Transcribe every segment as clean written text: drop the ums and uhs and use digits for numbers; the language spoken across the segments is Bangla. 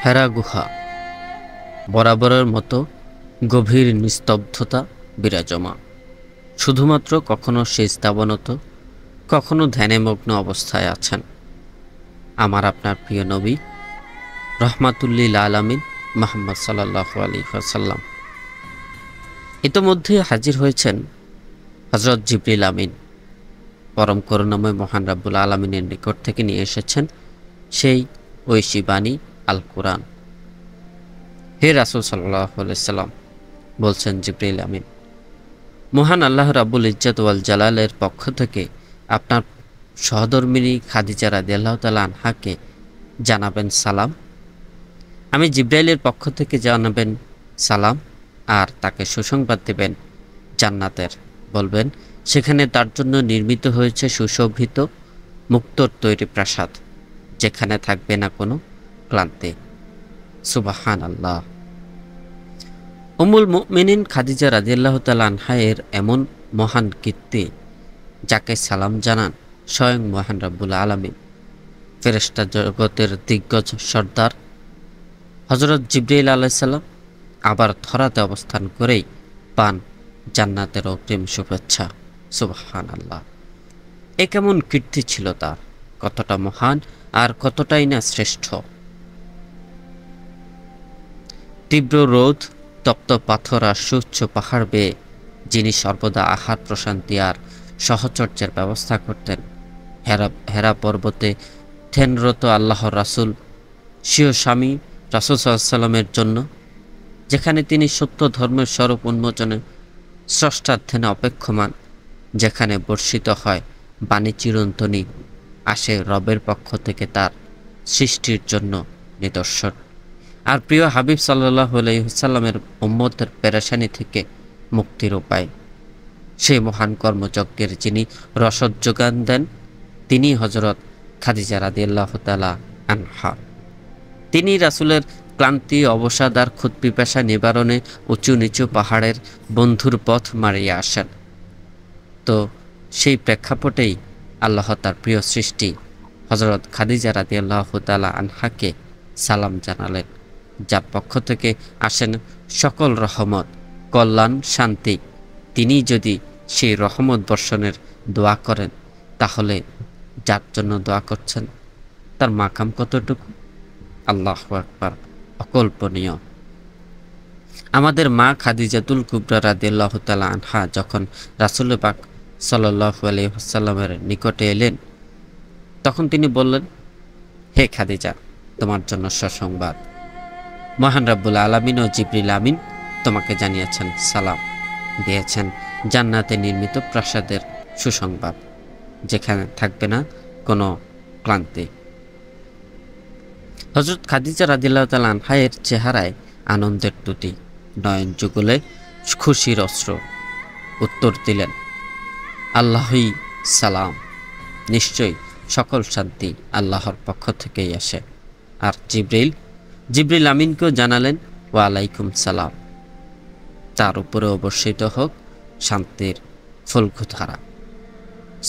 হেরা গুহা, বরাবরের মতো গভীর নিস্তব্ধতা বিরাজমান। শুধুমাত্র কখনো সিজদাবনত, কখনো ধ্যানে মগ্ন অবস্থায় আছেন আমার আপনার প্রিয় নবী রহমাতুল্লিল আলামিন মুহাম্মদ সাল্লাল্লাহু আলাইহি ওয়াসাল্লাম। ইতোমধ্যে হাজির হয়েছেন হযরত জিবরিল আমিন। পরম করুণাময় মহান রাব্বুল আলামিনের নিকট থেকে নিয়ে এসেছেন সেই ঐশী বাণী আল কুরআন। হে রাসূল সাল্লাল্লাহু আলাইহি সাল্লাম, বলছেন জিবরিল আমিন, মহান আল্লাহ রাব্বুল ইজ্জত ওয়াল জালালের পক্ষ থেকে আপনার সহধর্মিণী খাদিজা রাদিয়াল্লাহু তাআলা আনহাকে জানাবেন সালাম। আমি জিবরাইলের পক্ষ থেকে জানাবেন সালাম, আর তাকে সুসংবাদ দেবেন জান্নাতের। বলবেন সেখানে তার জন্য নির্মিত হয়েছে সুশোভিত মুক্তোর তৈরি প্রাসাদ, যেখানে থাকবে না কোনো ক্লান্তি। সুবহানাল্লাহ। উম্মুল মুমিনিন খাদিজা রাদিয়াল্লাহু তাআলা আনহা এর এমন মহান কীর্তি, যাকে সালাম জানান স্বয়ং মহান রাব্বুল আলামিন। ফেরেশতা জগতের দিগ্গজ সর্দার হযরত জিবরাইল আলাইহিস সালাম আবার ধরাতে অবস্থান করেই পান জান্নাতের অগ্রিম শুভেচ্ছা। সুবহানাল্লাহ। এ কেমন কীর্তি ছিল তার, কতটা মহান আর কতটাই না শ্রেষ্ঠ। তীব্র রোদ, তপ্ত পাথর আর সুউচ্চ পাহাড় বেয়ে যিনি সর্বদা আহার প্রশান্তি আর সহচর্যের ব্যবস্থা করতেন, হেরা পর্বতে ধ্যানরত আল্লাহর রাসূল স্বীয় স্বামী রাসূল সাল্লাল্লাহু আলাইহি সাল্লামের জন্য, যেখানে তিনি সত্য ধর্মের স্বরূপ উন্মোচনে স্রষ্টার ধ্যানে অপেক্ষমান, যেখানে বর্ষিত হয় বাণী চিরন্তনী, আসে রবের পক্ষ থেকে তার সৃষ্টির জন্য নিদর্শন। আর প্রিয় হাবিব সাল্লাল্লাহু আলাইহি ওয়াসাল্লামের উম্মতের পেরেশানি থেকে মুক্তির উপায়, সেই মহান কর্মযজ্ঞের যিনি রসদ যোগান দেন, তিনি হযরত খাদিজা রাদিয়াল্লাহু তাআলা আনহা। তিনি রাসূলের ক্লান্তি, অবসাদ আর ক্ষুধা পিপাসা নিবারণে উঁচু নিচু পাহাড়ের বন্ধুর পথ মারিয়া আসেন। তো সেই প্রেক্ষাপটেই আল্লাহ তার প্রিয় সৃষ্টি হযরত খাদিজা রাদিয়াল্লাহু তাআলা আনহাকে সালাম জানালেন, যার পক্ষ থেকে আসেন সকল রহমত, কল্যাণ, শান্তি। তিনি যদি সেই রহমত বর্ষণের দোয়া করেন, তাহলে যার জন্য দোয়া করছেন তার মাকাম কতটুকু! আল্লাহু আকবার, অকল্পনীয়। আমাদের মা খাদিজাতুল কুবরা রাদিয়াল্লাহু তাআলা আনহা যখন রাসূল পাক সাল্লাল্লাহু আলাইহি ওয়াসাল্লামের নিকটে এলেন, তখন তিনি বললেন, হে খাদিজা, তোমার জন্য সুসংবাদ। মহান রাব্বুল আলামিন ও জিবরিল আমিন তোমাকে জানিয়েছেন সালাম, দিয়েছেন জান্নাতে নির্মিত প্রাসাদের সুসংবাদ, যেখানে থাকবে না কোনো ক্লান্তি। হযরত খাদিজা রাদিয়াল্লাহু তাআলা আনহা এর চেহারায় আনন্দের তুটি, নয়ন যুগলে খুশির অশ্র। উত্তর দিলেন, আল্লাহই সালাম, নিশ্চয়ই সকল শান্তি আল্লাহর পক্ষ থেকেই আসে। আর জিবরিল আমিনকেও জানালেন, ওয়া আলাইকুম সালাম, তার উপরে অবর্ষিত হোক শান্তির ফুলকুধারা।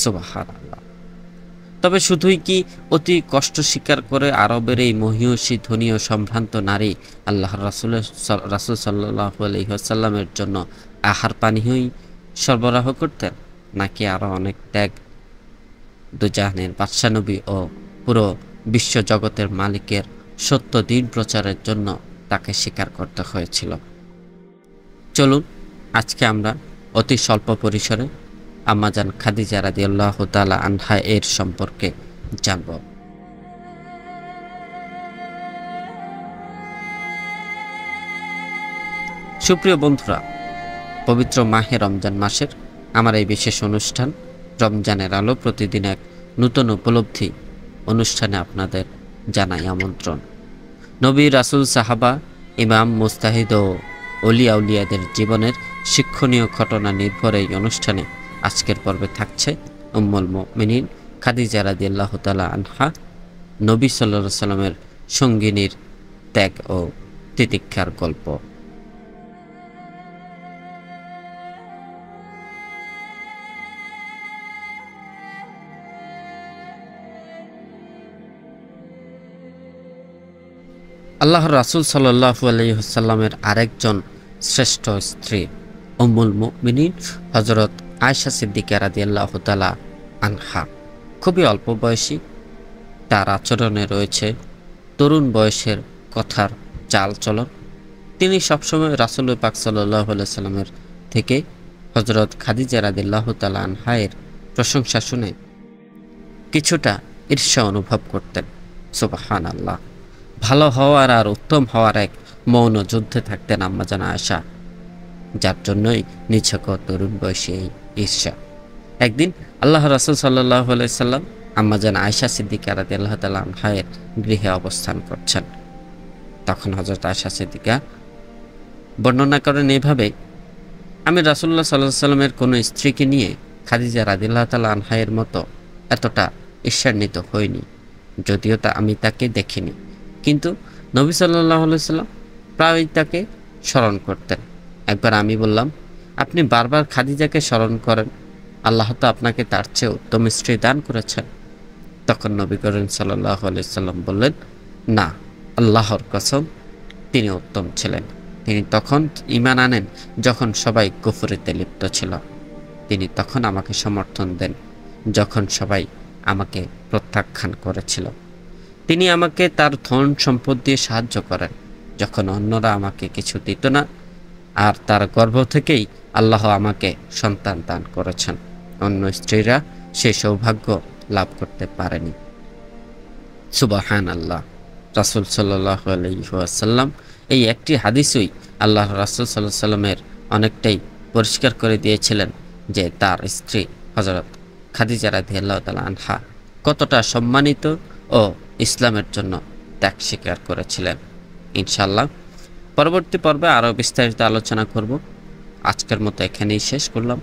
সুবহানাল্লাহ। তবে শুধুই কি অতি কষ্ট স্বীকার করে আরবের এই মহিয়সী ধনী ও সম্ভ্রান্ত নারী আল্লাহর রাসূল সাল্লাল্লাহু আলাইহি ওয়াসাল্লামের জন্য আহার পানীয়ই সরবরাহ করতেন, নাকি আরো অনেক ত্যাগ? দুজাহানের বাদশা নবী ও পুরো বিশ্ব জগতের মালিকের সত্য দিন প্রচারের জন্য তাকে স্বীকার করতে হয়েছিল? চলুন আজকে আমরা অতি স্বল্প পরিসরে আম্মাজান খাদিজা রাদিয়াল্লাহু তাআলা আনহা এর সম্পর্কে জানব। সুপ্রিয় বন্ধুরা, পবিত্র মাহে রমজান মাসের আমার এই বিশেষ অনুষ্ঠান রমজানের আলো, প্রতিদিন এক নূতন উপলব্ধি অনুষ্ঠানে আপনাদের জানাই আমন্ত্রণ। নবী, রাসূল, সাহাবা, ইমাম, মুজতাহিদ ও ওলিয়া উলিয়াদের জীবনের শিক্ষণীয় ঘটনা নির্ভর এই অনুষ্ঠানে আজকের পর্বে থাকছে উম্মুল মুমিনিন খাদিজা রাদিয়াল্লাহু তাআলা আনহা, নবী সাল্লাল্লাহু আলাইহি সাল্লামের সঙ্গিনীর ত্যাগ ও তিতিক্ষার গল্প। আল্লাহর রাসূল সাল্লাল্লাহু আলাইহি ওয়াসাল্লামের আরেকজন শ্রেষ্ঠ স্ত্রী উম্মুল মুমিনিন হযরত আয়েশা সিদ্দিকা রাদিয়াল্লাহু তাআলা আনহা খুবই অল্প বয়সী। তার আচরণে রয়েছে তরুণ বয়সের কথার চাল চলন। তিনি সবসময় রাসূল পাক সাল্লাল্লাহু আলাইহি ওয়াসাল্লামের থেকে হযরত খাদিজা রাদিয়াল্লাহু তাআলা আনহায়ের প্রশংসা শুনে কিছুটা ঈর্ষা অনুভব করতেন। সুবহানাল্লাহ। ভালো হওয়ার আর উত্তম হওয়ার এক মৌন যুদ্ধে থাকতেন আম্মাজান আয়েশা, যার জন্যই নিছক তরুণ বয়সী এই ঈর্ষা। একদিন আল্লাহ রাসূল সাল্লাল্লাহু আলাইহি সাল্লাম আম্মাজান আয়েশা সিদ্দিকা রাদিয়াল্লাহু তাআলা আনহায়ের গৃহে অবস্থান করছেন। তখন হযরত আয়েশা সিদ্দিকা বর্ণনা করেন এইভাবে, আমি রাসূলুল্লাহ সাল্লাল্লাহু আলাইহি সাল্লামের কোনো স্ত্রীকে নিয়ে খাদিজা রাদিয়াল্লাহু তাআলা আনহায়ের মতো এতটা ঈর্ষান্বিত হইনি, যদিও আমি তাকে দেখিনি। কিন্তু নবী সাল্লাল্লাহু আলাইহি সাল্লাম প্রায়ই তাকে স্মরণ করতেন। একবার আমি বললাম, আপনি বারবার খাদিজাকে স্মরণ করেন, আল্লাহ তো আপনাকে তার চেয়ে উত্তম স্ত্রী দান করেছেন। তখন নবী করিম সাল্লাল্লাহু আলাইহি সাল্লাম বললেন, না, আল্লাহর কসম, তিনি উত্তম ছিলেন। তিনি তখন ঈমান আনেন যখন সবাই কুফরিতে লিপ্ত ছিল। তিনি তখন আমাকে সমর্থন দেন যখন সবাই আমাকে প্রত্যাখ্যান করেছিল। তিনি আমাকে তার ধন সম্পদ দিয়ে সাহায্য করেন যখন অন্যরা আমাকে কিছু দিত না, আর তার গর্ভ থেকেই আল্লাহ আমাকে সন্তান দান করেছেন। অন্য স্ত্রীরা সেই সৌভাগ্য লাভ করতে পারেনি। সুবহানাল্লাহ। রাসূল সাল্লাল্লাহু আলাইহি ওয়াসাল্লাম এই একটি হাদিসই আল্লাহ রাসূল সাল্লাল্লাহু আলাইহি সাল্লামের অনেকটাই পরিষ্কার করে দিয়েছিলেন যে তার স্ত্রী হযরত খাদিজা রাদিয়াল্লাহু তাআলা আনহা কতটা সম্মানিত ও ইসলামের জন্য ত্যাগ স্বীকার করেছিলেন। ইনশাআল্লাহ পরবর্তী পর্বে আরও বিস্তারিত আলোচনা করব। আজকের মতো এখানেই শেষ করলাম।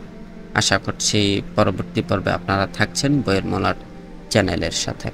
আশা করছি পরবর্তী পর্বে আপনারা থাকছেন বইয়ের মলাট চ্যানেলের সাথে।